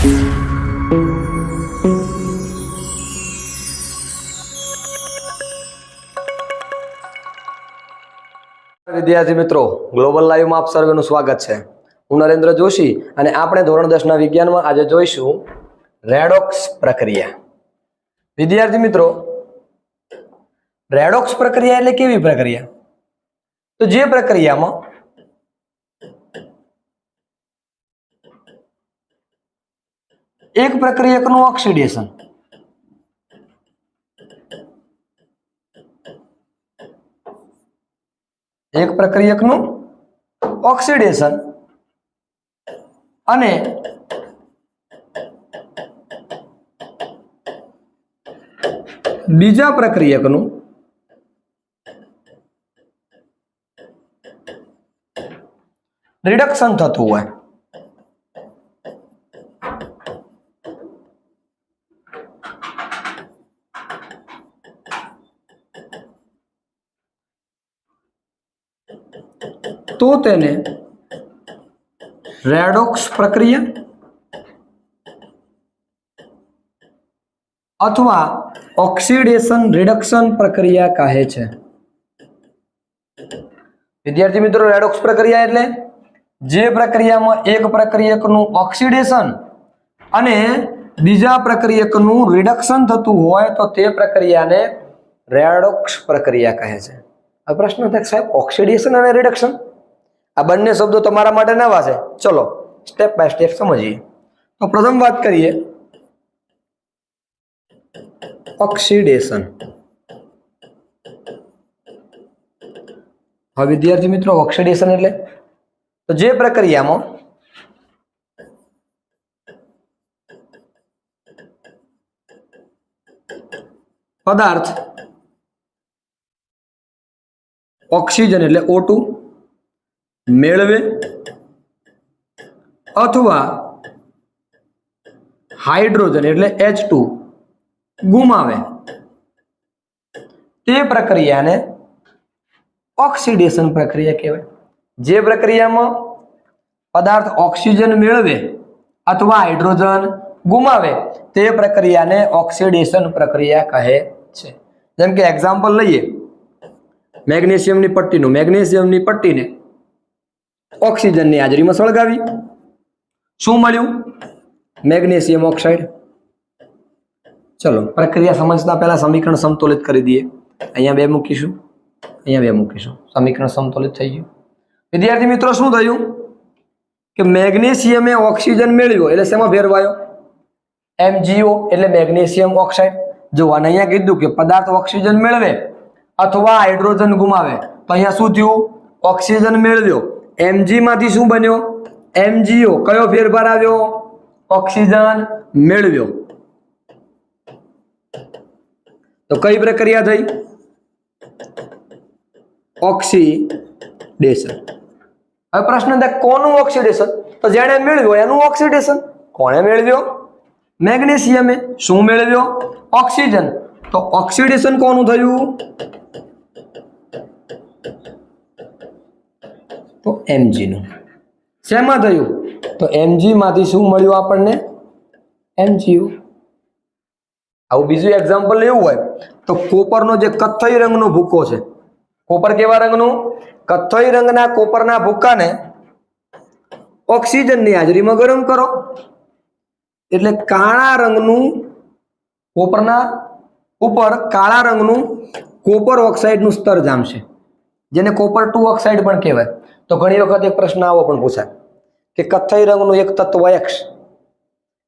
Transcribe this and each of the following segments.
વિદ્યાર્થી મિત્રો, ગ્લોબલ લાઈવમાં આપ સર્વેનું સ્વાગત છે। હું નરેન્દ્ર જોશી અને આપણે ધોરણ 10 ના વિજ્ઞાનમાં આજે જોઈશું રેડોક્સ પ્રક્રિયા। વિદ્યાર્થી મિત્રો, રેડોક્સ પ્રક્રિયા એટલે કેવી પ્રક્રિયા? તો જે પ્રક્રિયામાં એક પ્રક્રિયકનું ઓક્સિડેશન અને બીજા પ્રક્રિયકનું રિડક્શન થતું હોય तो તેને રેડોક્સ પ્રક્રિયા અથવા ઓક્સિડેશન રિડક્શન પ્રક્રિયા કહે છે। વિદ્યાર્થી મિત્રો, રેડોક્સ પ્રક્રિયા એટલે જે પ્રક્રિયામાં એક પ્રક્રિયકનું ઓક્સિડેશન અને બીજા પ્રક્રિયકનું રિડક્શન થતું હોય તો તે પ્રક્રિયાને રેડોક્સ પ્રક્રિયા કહે છે। આ પ્રશ્ન થાય સાહેબ, ઓક્સિડેશન અને રિડક્શન આ બંને શબ્દો તમારા માટે નવા છે। ચલો સ્ટેપ બાય સ્ટેપ સમજીએ। તો પ્રથમ વાત કરીએ ઓક્સિડેશન। હવે વિદ્યાર્થી મિત્રો, ઓક્સિડેશન એટલે તો જે પ્રક્રિયામાં પદાર્થ ઓક્સિજન એટલે O2 મેળવે અથવા હાઇડ્રોજન એટલે H2 ગુમાવે તે પ્રક્રિયાને ઓક્સિડેશન પ્રક્રિયા કહેવાય। જે પ્રક્રિયામાં પદાર્થ ઓક્સિજન મેળવે અથવા હાઇડ્રોજન ગુમાવે તે પ્રક્રિયાને ઓક્સિડેશન પ્રક્રિયા કહે છે। જેમ કે એક્ઝામ્પલ લઈએ મેગ્નેશિયમની પટ્ટીનું। મેગ્નેશિયમની પટ્ટીને ઓક્સિજનની હાજરીમાં સળગાવી, શું મળ્યું? Magnesium oxide. ચલો પ્રક્રિયા સમજતા પહેલા સમીકરણ સમતોલિત કરી દઈએ। અહીંયા બે મૂકીશું, અહીંયા બે મૂકીશું, સમીકરણ સમતોલિત થઈ ગયું। વિદ્યાર્થી મિત્રો, શું થયું કે મેગ્નેશિયમે ઓક્સિજન મેળવ્યો એટલે શેમાં ફેરવાયો? MgO એટલે મેગ્નેશિયમ ઓક્સાઇડ। જો અહીંયા કીધું કે પદાર્થ ઓક્સિજન મેળવે અથવા હાઇડ્રોજન ગુમાવે તો અહીંયા શું થયું? ઓક્સિજન મેળવ્યો, Mg માંથી શું બન્યો? MgO। કયો ફેરફાર આવ્યો? ઓક્સિજન મેળવ્યો। તો કઈ પ્રક્રિયા થઈ? ઓક્સિડેશન। હવે પ્રશ્ન થાય કોનું ઓક્સિડેશન? તો જેણે મેળવ્યો એનું ઓક્સિડેશન। કોણે મેળવ્યો? મેગ્નેશિયમે। શું મેળવ્યો? ઓક્સિજન। તો ઓક્સિડેશન કોનું થયું? તો Mg નું। શેમાં થયું? તો Mg માંથી શું મળ્યું આપણને? MgO। આવું બીજું એક્ઝામ્પલ લેવું હોય તો કોપરનો જે કથ્થઈ રંગનો ભૂકો છે, કોપર કેવા રંગનું? કથ્થઈ રંગના કોપરના ભૂકાને ઓક્સિજનની હાજરીમાં ગરમ કરો એટલે કાળા રંગનું કોપરના ઉપર કાળા રંગનું કોપર ઓક્સાઇડનું સ્તર જામશે, જેને કોપર 2 ઓક્સાઇડ પણ કહેવાય। તો ઘણી વખત એક પ્રશ્ન આવો પણ પૂછાય કે કથ્થઈ રંગનું એક તત્વ X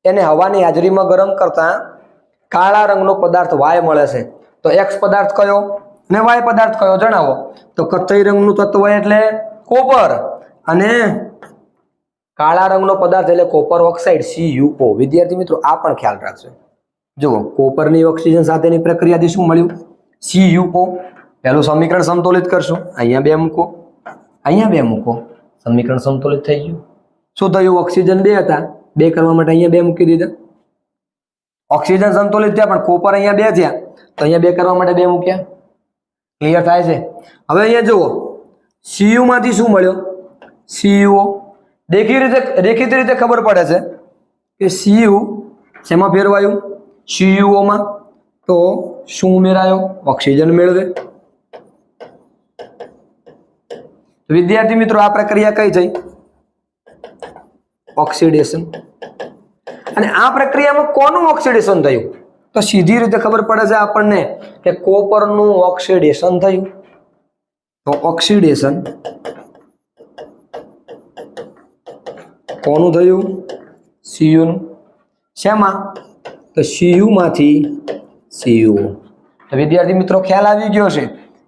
એને હવાની હાજરીમાં ગરમ કરતા કાળા રંગનો પદાર્થ Y મળે છે, તો X પદાર્થ કયો ને Y પદાર્થ કયો જણાવો? તો કથ્થઈ રંગનું તત્વ એટલે કોપર અને કાળા રંગનો પદાર્થ એટલે કોપર ઓક્સાઇડ CuO। વિદ્યાર્થી મિત્રો, આ પણ ખ્યાલ રાખજો। જુઓ, કોપરની ઓક્સિજન સાથેની પ્રક્રિયાથી શું મળ્યું? CuO। પહેલું સમીકરણ સમતોલિત કરશું, અહીંયા બે મૂકો, અહીંયા બે મૂકો, સમીકરણ સમતોલિત થઈ ગયું। શું થયું? ઓક્સિજન 2 હતા, 2 કરવા માટે અહીંયા 2 મૂકી દીધા। ઓક્સિજન સંતુલિત થયા પણ કોપર અહીંયા 2 થયા તો અહીંયા 2 કરવા માટે 2 મૂક્યા। ક્લિયર થાય છે? હવે અહીંયા જુઓ, Cu માંથી શું મળ્યો? CuO। દેખીતી રીતે ખબર પડે છે કે Cu શેમાં ફેરવાયું? CuO માં. તો શું ઉમેરાયો? ઓક્સિજન મેળવે. વિદ્યાર્થી મિત્રો આ પ્રક્રિયા કઈ થઈ? ઓક્સિડેશન. અને આ પ્રક્રિયામાં કોનું ઓક્સિડેશન થયું? તો સીધી રીતે ખબર પડે છે આપણને કે કોપરનું ઓક્સિડેશન થયું. તો ઓક્સિડેશન કોનું થયું? Cu નું. શેમાં? તો Cu માંથી CuO. તો વિદ્યાર્થી મિત્રો ખ્યાલ આવી ગયો છે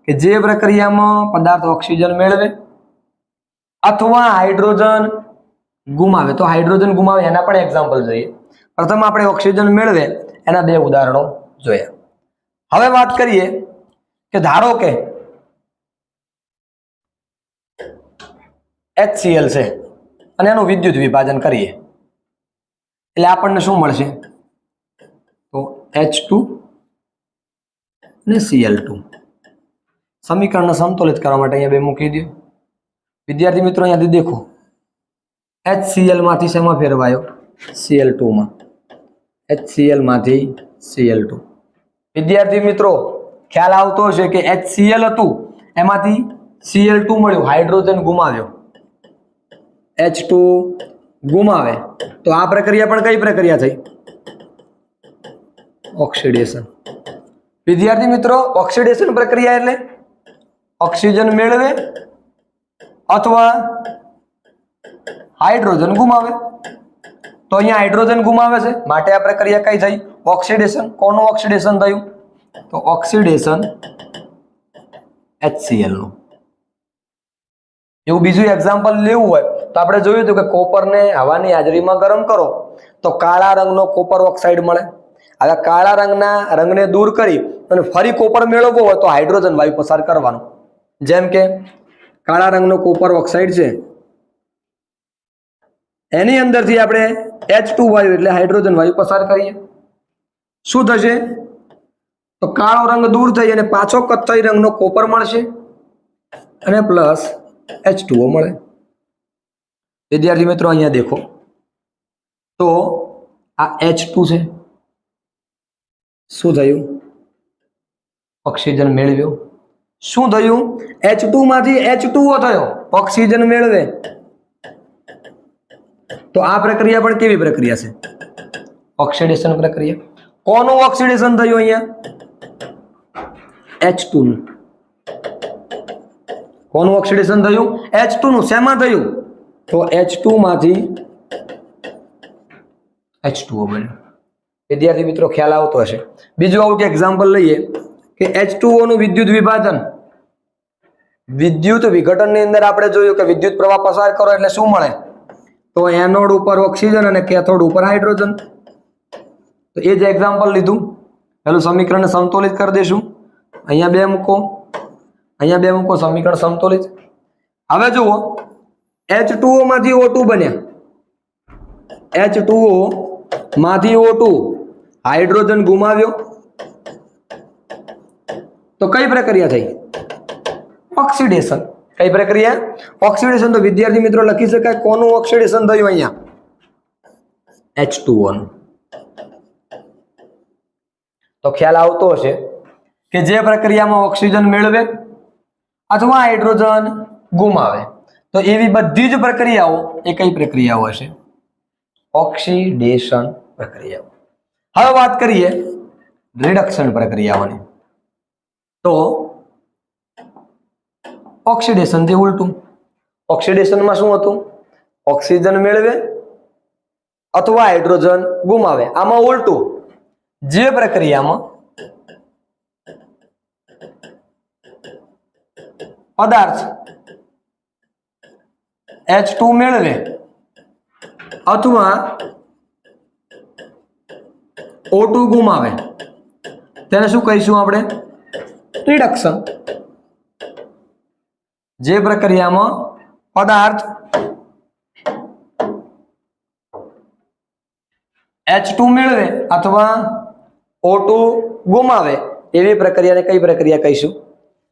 કે જે પ્રક્રિયામાં પદાર્થ ઓક્સિજન મેળવે અથવા હાઇડ્રોજન ગુમાવે, તો હાઇડ્રોજન ગુમાવે એના પણ એક્ઝામ્પલ જોઈએ. પ્રથમ આપણે ઓક્સિજન મેળવે એના બે ઉદાહરણો જોયા. હવે વાત કરીએ કે ધારો કે HCl છે અને એનું વિદ્યુત વિભાજન કરીએ એટલે આપણને શું મળશે? તો H2 અને Cl2. સમીકરણને સંતુલિત કરવા માટે અહીંયા બે મૂકી દો. વિદ્યાર્થી મિત્રો અહીંયાથી દેખો, HCl માંથી શેમાં ફેરવાયો? Cl2 માં. HCl માંથી Cl2. વિદ્યાર્થી મિત્રો ખ્યાલ આવતો હશે કે HCl હતું એમાંથી Cl2 મળ્યું, હાઇડ્રોજન ગુમાવ્યો. H2 ગુમાવે તો આ પ્રક્રિયા પણ કઈ પ્રક્રિયા થઈ? ઓક્સિડેશન. વિદ્યાર્થી મિત્રો ઓક્સિડેશન પ્રક્રિયા એટલે ઓક્સિજન મેળવે અથવા હાઇડ્રોજન ગુમાવે. તો અહીંયા હાઇડ્રોજન ગુમાવે છે માટે આ પ્રક્રિયા કઈ થઈ? ઓક્સિડેશન. કોનું ઓક્સિડેશન થયું? તો ઓક્સિડેશન HCl નું. એવું બીજું એક્ઝામ્પલ લેવું હોય તો આપણે જોયું હતું કે કોપરને હવાની હાજરીમાં ગરમ કરો તો કાળા રંગનો કોપર ઓક્સાઇડ મળે. હવે કાળા રંગના રંગને દૂર કરી અને ફરી કોપર મેળવવો હોય તો હાઇડ્રોજન વાયુ પસાર કરવાનો. જેમ કે કાળા રંગનો કોપર ઓક્સાઇડ છે એની અંદરથી આપણે H2 વાયુ એટલે હાઇડ્રોજન વાયુ પસાર કરીએ. શું થશે? તો કાળો રંગ દૂર થઈ અને પાછો કથ્થઈ રંગનો કોપર મળશે અને પ્લસ H2O મળે. વિદ્યાર્થી મિત્રો અહીંયા દેખો તો આ H2 છે. શું થયું? ઓક્સિજન મેળવ્યો. શું થયું? H2 માંથી H2O થયો, ઓક્સિજન મેળવે. તો આ પ્રક્રિયા પણ કેવી પ્રક્રિયા છે? ઓક્સિડેશન પ્રક્રિયા. કોનું ઓક્સિડેશન થયું અહીંયા? H2 નું. કોનું ઓક્સિડેશન થયું? H2 નું. શેમાં થયું? તો H2 માંથી H2O બન્યું. વિદ્યાર્થી મિત્રો ખ્યાલ આવતો હશે. બીજું આવું કે એક્ઝામ્પલ લઈએ કે H2O નું વિદ્યુત વિભાજન. વિદ્યુત વિઘટનની અંદર આપણે જોયું કે વિદ્યુત પ્રવાહ પસાર કરો એટલે શું મળે? તો એનોડ ઉપર ઓક્સિજન અને કેથોડ ઉપર હાઇડ્રોજન. તો એ જ એક્ઝામ્પલ લીધું. પેલું સમીકરણને સંતુલિત કરી દઈશું. અહીંયા બે મૂકો, અહીંયા બે મૂકો, સમીકરણ સંતુલિત. હવે જુઓ H2O માંથી O2 બન્યા. H2O માંથી O2 હાઇડ્રોજન ગુમાવ્યો તો કઈ પ્રક્રિયા થઈ? ઓક્સિડેશન. કઈ પ્રક્રિયા? ઓક્સિડેશન. તો વિદ્યાર્થી મિત્રો લખી શકાય કોનું ઓક્સિડેશન થયું અહીંયા? H2O નું. તો ખ્યાલ આવતો હશે કે જે પ્રક્રિયામાં ઓક્સિજન મેળવે અથવા હાઇડ્રોજન ગુમાવે તો એવી બધી જ પ્રક્રિયાઓ એ કઈ પ્રક્રિયાઓ હશે? ઓક્સિડેશન પ્રક્રિયાઓ. હવે વાત કરીએ રિડક્શન પ્રક્રિયાઓની. તો ઓક્સિડેશન થી ઉલટું. ઓક્સિડેશનમાં શું હતું? ઓક્સિજન મેળવે અથવા હાઇડ્રોજન ગુમાવે. આમાં ઉલટું. જે પ્રક્રિયામાં પદાર્થ H2 મેળવે અથવા O2 ગુમાવે તેને શું કહીશું આપણે? રિડક્શન. જે પ્રક્રિયામાં પદાર્થ H2 મેળવે અથવા O2 ગુમાવે એવી પ્રક્રિયાને કઈ પ્રક્રિયા કહીશું?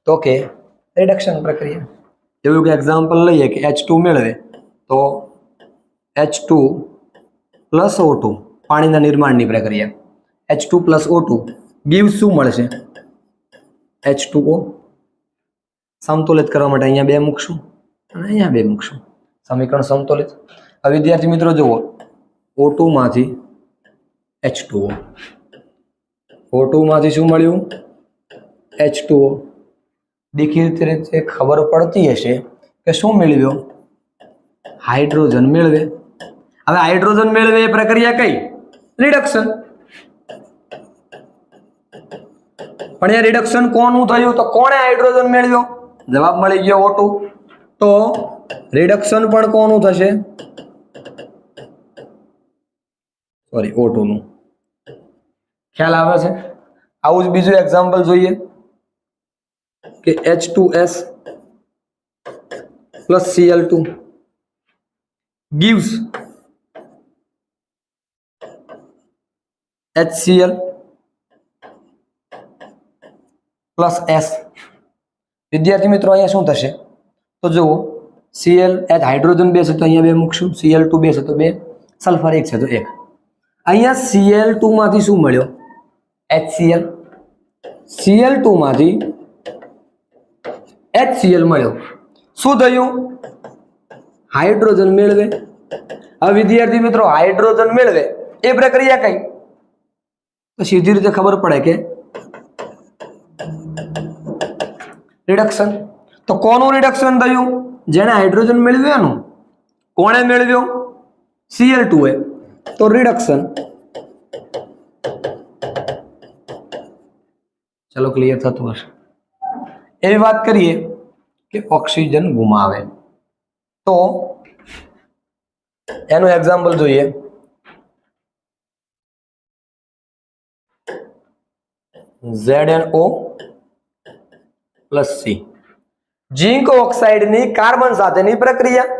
તો કે રિડક્શન પ્રક્રિયા. એવું કે એક્ઝામ્પલ લઈએ કે H2 મેળવે તો H2 પ્લસ O2 પાણીના નિર્માણની પ્રક્રિયા H2 પ્લસ O2 gives શું મળશે H2O સમતુલિત કરવા માટે અહીંયા 2 મૂકશું અને અહીંયા 2 મૂકશું સમીકરણ સમતુલિત હવે વિદ્યાર્થી મિત્રો જુઓ O2 માંથી H2O O2 માંથી શું મળ્યું H2O દેખીતી રીતે ખબર પડતી હશે કે શું મેળવ્યો હાઇડ્રોજન મેળવે હવે હાઇડ્રોજન મેળવે એ પ્રક્રિયા કઈ રિડક્શન પણ એ રિડક્શન કોનું થયું તો કોણે હાઇડ્રોજન મેળવ્યો જવાબ મળી ગયો O2 તો રિડક્શન પણ કોનું થશે સોરી O2 નું ખ્યાલ આવે છે આવું જ બીજું એક્ઝામ્પલ જોઈએ કે H2S plus Cl2 gives HCl plus S વિદ્યાર્થી મિત્રો અહીંયા શું થશે તો જુઓ Cl H હાઇડ્રોજન 2 છે તો અહીંયા 2 મૂકશું Cl2 2 છે તો 2 સલ્ફર 1 છે તો 1 અહીંયા Cl2 માંથી શું મળ્યો HCl Cl2 માંથી HCl મળ્યો શું થયું હાઇડ્રોજન મેળવે હવે વિદ્યાર્થી મિત્રો હાઇડ્રોજન મેળવે એ પ્રક્રિયા કઈ તો સીધી રીતે ખબર પડે કે રિડક્શન તો કોનું રિડક્શન થયું જેને હાઇડ્રોજન મેળવ્યું એનું કોણે મેળવ્યો Cl2 એ તો રિડક્શન ચલો ક્લિયર થતું હશે એવી વાત કરીએ કે ઓક્સિજન ગુમાવે તો એનું એક્ઝામ્પલ જોઈએ ZnO + C ઝિંક ઓક્સાઇડની કાર્બન સાથેની પ્રક્રિયા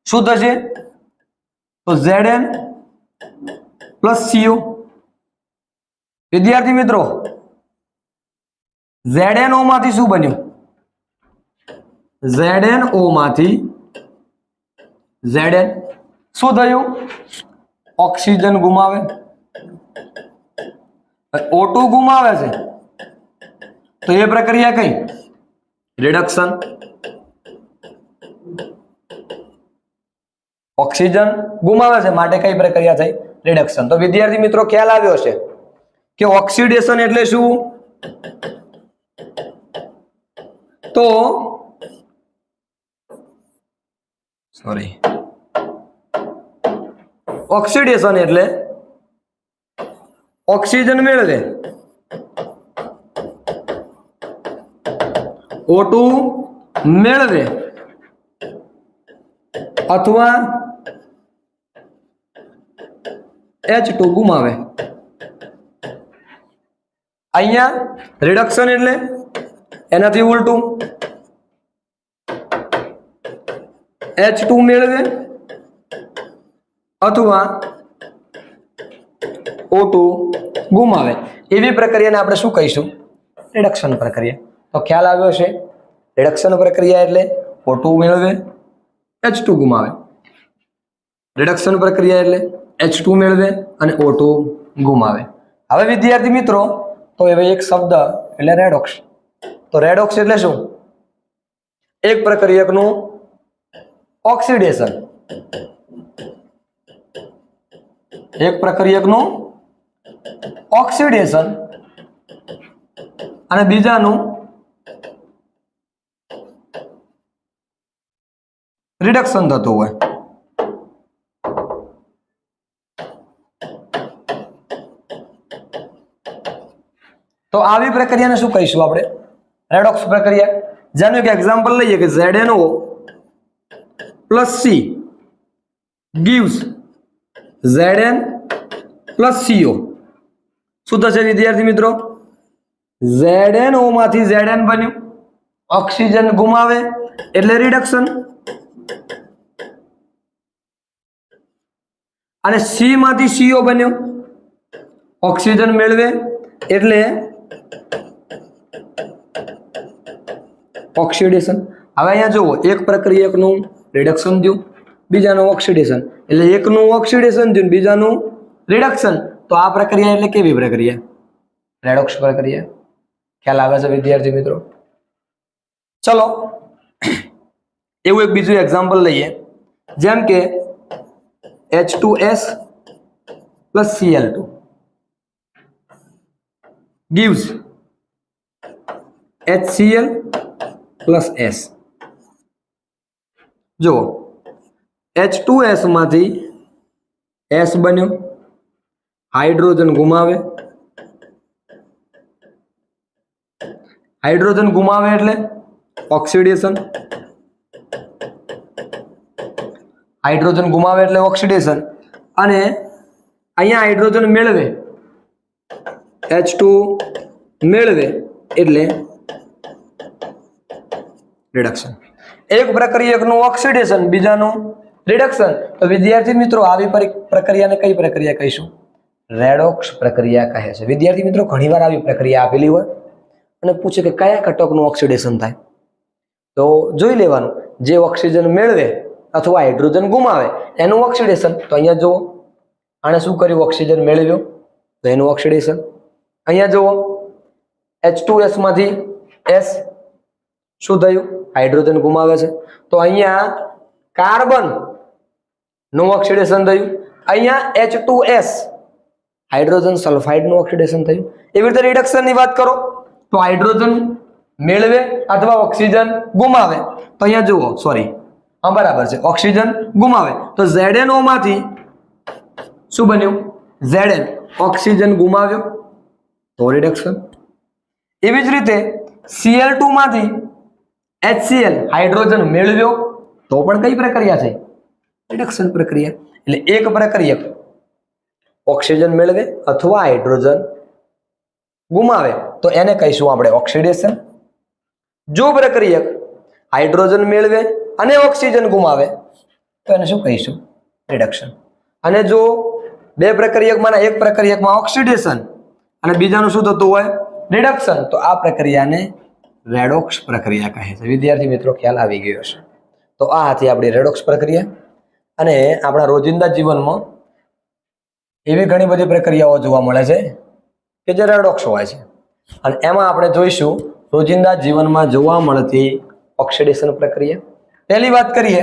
શું થશે તો Zn + CO વિદ્યાર્થી મિત્રો ZnO માંથી શું બન્યું ZnO માંથી Zn શું થયું ઓક્સિજન ગુમાવે O2 ગુમાવે છે તો એ પ્રક્રિયા કઈ રિડક્શન ઓક્સિજન ગુમાવે છે માટે કઈ પ્રક્રિયા થઈ રિડક્શન તો વિદ્યાર્થી મિત્રો ખ્યાલ આવ્યો છે કે ઓક્સિડેશન એટલે શું તો સોરી ઓક્સિડેશન એટલે ઓક્સિજન મેળવે O2 મેળવે અથવા H2 ગુમાવે અહીંયા રિડક્શન એટલે એનાથી ઉલટું H2 મેળવે અથવા O2 ગુમાવે એવી પ્રક્રિયાને આપણે શું કહીશું રિડક્શન પ્રક્રિયા તો ખ્યાલ આવ્યો છે રિડક્શન પ્રક્રિયા એટલે O2 મેળવે H2 ગુમાવે રિડક્શન પ્રક્રિયા એટલે H2 મેળવે અને O2 ગુમાવે હવે વિદ્યાર્થી મિત્રો તો હવે એક શબ્દ એટલે રેડોક્સ તો રેડોક્સ એટલે શું એક પ્રક્રિયકનું ઓક્સિડેશન એક પ્રક્રિયકનું ઓક્સિડેશન અને બીજાનું રિડક્શન થતું હોય તો આવી પ્રક્રિયાને શું કહીશું આપણે રેડોક્સ પ્રક્રિયા જેનું એક એક્ઝામ્પલ લઈએ કે ZnO + C gives Zn + CO શું થશે વિદ્યાર્થી મિત્રો ZnO માંથી Zn બન્યું ઓક્સિજન ગુમાવે એટલે રિડક્શન અને C માંથી CO બન્યો ઓક્સિજન મેળવે એટલે ઓક્સિડેશન હવે અહીંયા જુઓ એક પ્રક્રિયકનું રિડક્શન થયું બીજાનું ઓક્સિડેશન એટલે એકનું ઓક્સિડેશન થયું બીજાનું રિડક્શન. તો આ પ્રક્રિયા એટલે કેવી પ્રક્રિયા? રેડોક્સ પ્રક્રિયા. ખ્યાલ આવે છે વિદ્યાર્થી મિત્રો? ચલો એવું એક બીજું એક્ઝામ્પલ લઈએ, જેમ કે H2S plus Cl2 gives HCl plus S. જો H2S માંથી S બન્યો, હાઇડ્રોજન ગુમાવે, હાઇડ્રોજન ગુમાવે એટલે ઓક્સિડેશન, હાઇડ્રોજન ગુમાવે એટલે ઓક્સિડેશન, અને અહીંયા હાઇડ્રોજન મેળવે H2 મેળવે એટલે રિડક્શન. એક પ્રક્રિયકનું ઓક્સિડેશન બીજાનું રિડક્શન. તો વિદ્યાર્થી મિત્રો આવી પ્રક્રિયાને કઈ પ્રક્રિયા કહીશું? રેડોક્સ પ્રક્રિયા કહે છે. વિદ્યાર્થી મિત્રો ઘણીવાર આવી પ્રક્રિયા આપેલી હોય અને પૂછે કે કયા ઘટકનું ઓક્સિડેશન થાય, તો જોઈ લેવાનું જે ઓક્સિજન મેળવે અથવા હાઇડ્રોજન ગુમાવે એનું ઓક્સિડેશન. તો અહીંયા જુઓ આને શું કર્યું? ઓક્સિજન મેળવ્યો તો એનું ઓક્સિડેશન. અહીંયા જુઓ H2S માંથી S શું થયું? હાઇડ્રોજન ગુમાવે છે તો અહીંયા કાર્બન નું ઓક્સિડેશન થયું. અહીંયા H2S હાઇડ્રોજન સલ્ફાઇડ નું ઓક્સિડેશન થયું. એવી રીતે રિડક્શન ની વાત કરો તો હાઇડ્રોજન મેળવે અથવા ઓક્સિજન ગુમાવે તો અહીંયા જુઓ, સોરી હા બરાબર છે, ઓક્સિજન ગુમાવે તો ZnO માંથી શું બન્યું? Zn ઓક્સિજન ગુમાવ્યો તો રિડક્શન. એવી જ રીતે Cl2 માંથી HCl હાઇડ્રોજન મેળવ્યો તો પણ કઈ પ્રક્રિયા છે? રિડક્શન પ્રક્રિયા. એટલે એક પ્રક્રિયક ઓક્સિજન મેળવે અથવા હાઇડ્રોજન ગુમાવે તો એને કહીશું આપણે ઓક્સિડેશન. જો પ્રક્રિયક હાઇડ્રોજન મેળવે અને ઓક્સિજન ગુમાવે તો એને શું કહીશું? રિડક્શન. અને જો બે પ્રક્રિયકમાંના એક પ્રક્રિયકમાં ઓક્સિડેશન અને બીજાનું શું થતું હોય? રિડક્શન, તો આ પ્રક્રિયાને રેડોક્સ પ્રક્રિયા કહે છે. વિદ્યાર્થી મિત્રો ખ્યાલ આવી ગયો છે? તો આ હતી આપણી રેડોક્સ પ્રક્રિયા. અને આપણા રોજિંદા જીવનમાં એવી ઘણી બધી પ્રક્રિયાઓ જોવા મળે છે કે જે રેડોક્સ હોય છે, અને એમાં આપણે જોઈશું રોજિંદા જીવનમાં જોવા મળતી ઓક્સિડેશન પ્રક્રિયા. પહેલી વાત કરીએ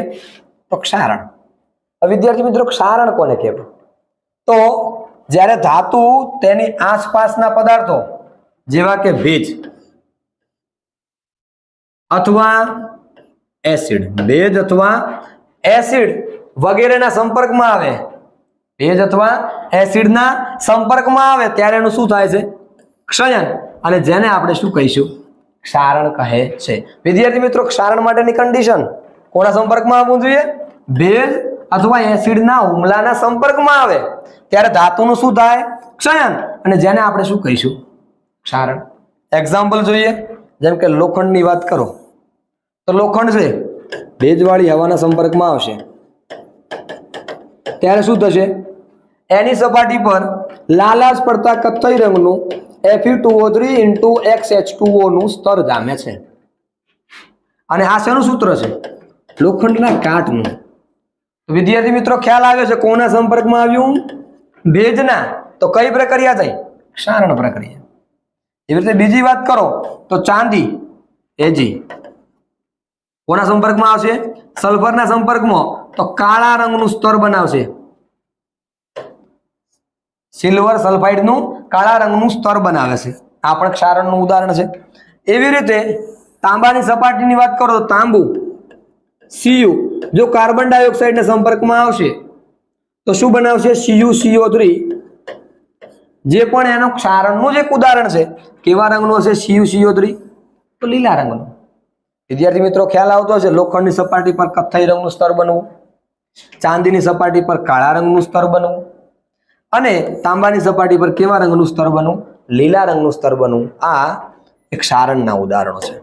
તો ક્ષારણ. વિદ્યાર્થી મિત્રો ક્ષારણ કોને કહેવાય? તો જ્યારે ધાતુ તેની આસપાસના પદાર્થો જેવા કે ભેજ અથવા એસિડ, ભેજ અથવા એસિડ વગેરેના સંપર્કમાં આવે, ભેજ અથવા એસિડના સંપર્કમાં આવે ત્યારે એનું શું થાય છે? ક્ષયન. અને જેને આપણે શું કહીશું? ક્ષારણ કહે છે. વિદ્યાર્થી મિત્રો ક્ષારણ માટેની કન્ડિશન કોના સંપર્કમાં આવવું જોઈએ? ભેજ અથવા એસિડના હુમલાના સંપર્કમાં આવે ત્યારે ધાતુનું શું થાય? ક્ષયન. અને જેને આપણે શું કહીશું? ક્ષારણ. એક્ઝામ્પલ જોઈએ, જેમ કે લોખંડની વાત કરો તો લોખંડ છે ભેજવાળી હવાના સંપર્કમાં આવશે ત્યારે શું થશે? એની સપાટી પર લાલાશ પડતા કથ્થઈ રંગનું Fe2O3 નું સ્તર જામે છે. અને આ શેનું સૂત્ર છે? લોખંડના કાટનું. વિદ્યાર્થી મિત્રો ખ્યાલ આવ્યો છે કોના સંપર્કમાં આવ્યું? ભેજના. તો કઈ પ્રક્રિયા થઈ? ક્ષારણ પ્રક્રિયા. એવી રીતે બીજી વાત કરો તો ચાંદી, Ag કોના સંપર્કમાં આવશે? સલ્ફરના સંપર્કમાં, તો કાળા રંગનું સ્તર બનાવશે. સિલ્વર સલ્ફાઇડનું કાળા રંગનું સ્તર બનાવે છે. આ પણ ક્ષારણનું ઉદાહરણ છે. એવી રીતે તાંબાની સપાટીની વાત કરો તો તાંબુ, Cu જો કાર્બન ડાયોક્સાઇડના સંપર્કમાં આવશે તો શું બનાવશે? CuCO3. જે પણ એનો ક્ષારણનું જ એક ઉદાહરણ છે. કેવા રંગનું હશે? CuCO3 તો લીલા રંગનું. વિદ્યાર્થી મિત્રો ખ્યાલ આવતો હશે? લોખંડની સપાટી પર કથ્થઈ રંગનું સ્તર બનવું, ચાંદીની સપાટી પર કાળા રંગનું સ્તર બનવું, અને તાંબાની સપાટી પર કેવા રંગનું સ્તર બનવું? લીલા રંગનું સ્તર બનવું. આ એક ક્ષારણના ઉદાહરણો છે.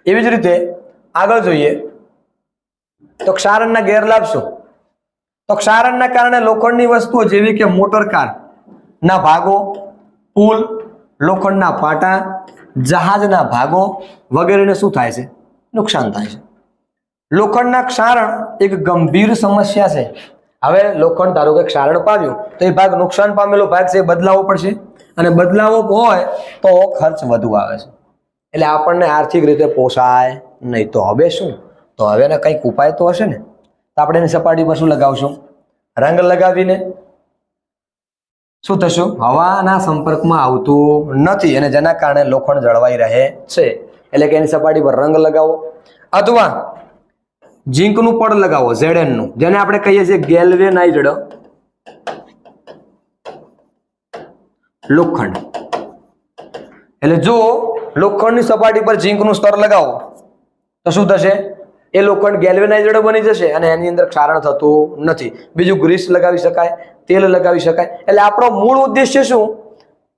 એવી જ રીતે આગળ જોઈએ તો ક્ષારણના ગેરલાભ શું? તો ક્ષારણના કારણે લોખંડની વસ્તુઓ જેવી કે મોટર કાર ના ભાગો, પુલ, લોખંડના પાટા, જહાજના ભાગો વગેરેને શું થાય છે? નુકસાન થાય છે. લોખંડના ક્ષારણ એક ગંભીર સમસ્યા છે હવે લોખંડ ધારો કે ક્ષારણ પામ્યું તો એ ભાગ નુકસાન પામેલો ભાગ છે એ બદલાવવો પડશે, અને બદલાવો હોય તો ખર્ચ વધુ આવે છે, એટલે આપણને આર્થિક રીતે પોસાય નહીં. તો હવે શું? તો હવે ને કંઈક ઉપાય તો હશે ને. તો આપણે એની સપાટી પર શું લગાવશું? રંગ લગાવીને શું થશું? હવાના સંપર્કમાં આવતું નથી, અને જેના કારણે લોખંડ જળવાઈ રહે છે. એટલે કે એની સપાટી પર રંગ લગાવો, અથવા ઝીંકનું પડ લગાવો, Zn નું, જેને આપણે કહીએ છીએ ગેલ્વેનાઇઝ્ડ લોખંડ. એટલે જો લોખંડની સપાટી પર ઝીંકનું સ્તર લગાવો તો શું થશે? એ લોખંડ ગેલ્વેનાઇઝ્ડ બની જશે અને એની અંદર ક્ષારણ થતું નથી. બીજું ગ્રીસ લગાવી શકાય, તેલ લગાવી શકાય. એટલે આપણો મૂળ ઉદ્દેશ્ય શું?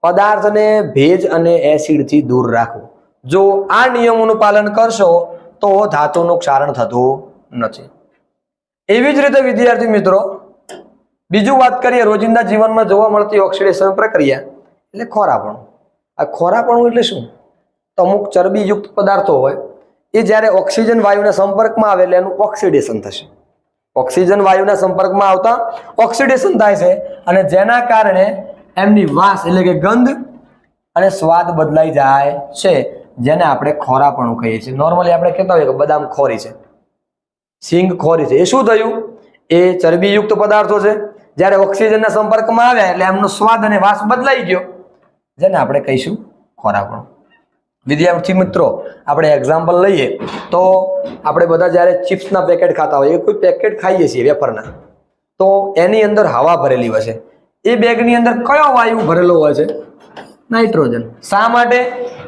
પદાર્થને ભેજ અને એસિડથી દૂર રાખવું. જો આ નિયમોનું પાલન કરશો તો ધાતુનું ક્ષારણ થતું નથી. એવી જ રીતે વિદ્યાર્થી મિત્રો, બીજું વાત કરીએ રોજિંદા જીવનમાં જોવા મળતી ઓક્સિડેશન પ્રક્રિયા, એટલે ખોરાપણું. આ ખોરાપણું એટલે શું? તો અમુક ચરબીયુક્ત પદાર્થો હોય એ જ્યારે ઓક્સિજન વાયુના સંપર્કમાં આવે એટલે એનું ઓક્સિડેશન થશે. ઓક્સિજન વાયુના સંપર્કમાં આવતા ઓક્સિડેશન થાય છે, અને જેના કારણે એમની વાસ એટલે કે ગંધ અને સ્વાદ બદલાઈ જાય છે, જેને આપણે ખોરાપણું કહીએ છીએ. નોર્મલી આપણે કહેતા હોઈએ કે બદામ ખોરી છે, સિંગ ખોરી છે. એ શું થયું? એ ચરબીયુક્ત પદાર્થો છે, જ્યારે ઓક્સિજનના સંપર્કમાં આવ્યા એટલે એમનો સ્વાદ અને વાસ બદલાઈ ગયો, જેને આપણે કહીશું ખોરાપણું. વિદ્યાર્થી મિત્રો, આપણે એક્ઝામ્પલ લઈએ તો આપણે બધા જ્યારે ચિપ્સના પેકેટ ખાતા હોઈએ, કોઈ પેકેટ ખાઈએ છીએ વેફરના, તો એની અંદર હવા ભરેલી હોય છે. એ બેગની અંદર કયો વાયુ ભરેલો હોય છે? નાઇટ્રોજન. શા માટે?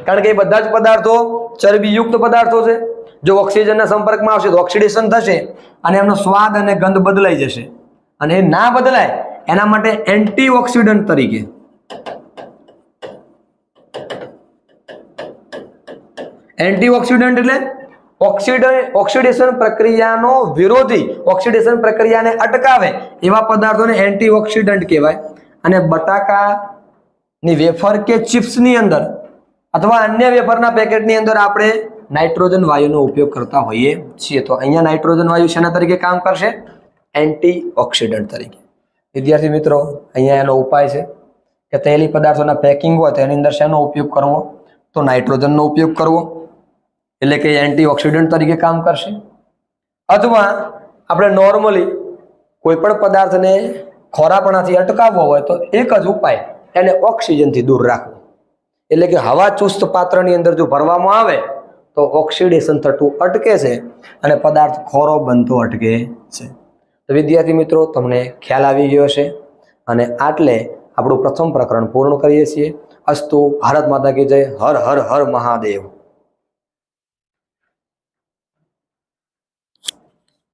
કારણ કે એ બધા જ પદાર્થો ચરબીયુક્ત પદાર્થો છે. જો ઓક્સિજનના સંપર્કમાં આવશે તો ઓક્સિડેશન થશે અને એમનો સ્વાદ અને ગંધ બદલાઈ જશે. અને એ ના બદલાય એના માટે એન્ટીઓક્સિડન્ટ તરીકે એન્ટીઓક્સિડન્ટ એટલે ઓક્સિડેશન પ્રક્રિયાનો વિરોધી, ઓક્સિડેશન પ્રક્રિયાને અટકાવે એવા પદાર્થોને એન્ટીઓક્સિડન્ટ કહેવાય. અને બટાકાની વેફર કે ચિપ્સની અંદર અથવા અન્ય વેફરના પેકેટની અંદર આપણે નાઇટ્રોજન વાયુનો ઉપયોગ કરતા હોઈએ છીએ. તો અહીંયા નાઇટ્રોજન વાયુ શેના તરીકે કામ કરશે? એન્ટીઓક્સિડન્ટ તરીકે. વિદ્યાર્થી મિત્રો, અહીંયા એનો ઉપાય છે કે તેલી પદાર્થોના પેકિંગ હોય તો એની અંદર શેનો ઉપયોગ કરવો? તો નાઇટ્રોજનનો ઉપયોગ કરવો, એટલે કે એન્ટીઓક્સિડન્ટ તરીકે કામ કરશે. અથવા આપણે નોર્મલી કોઈ પણ પદાર્થને ખોરાપણાથી અટકાવવો હોય તો એક જ ઉપાય, એને ઓક્સિજનથી દૂર રાખવું. એટલે કે હવા ચુસ્ત પાત્રની અંદર જો ભરવામાં આવે તો ઓક્સિડેશન થતું અટકે છે અને પદાર્થ ખોરો બનતો અટકે છે. તો વિદ્યાર્થી મિત્રો, તમને ખ્યાલ આવી ગયો છે, અને આટલે આપણું પ્રથમ પ્રકરણ પૂર્ણ કરીએ છીએ. અસ્તુ. ભારત માતા કી જય. હર હર હર મહાદેવ.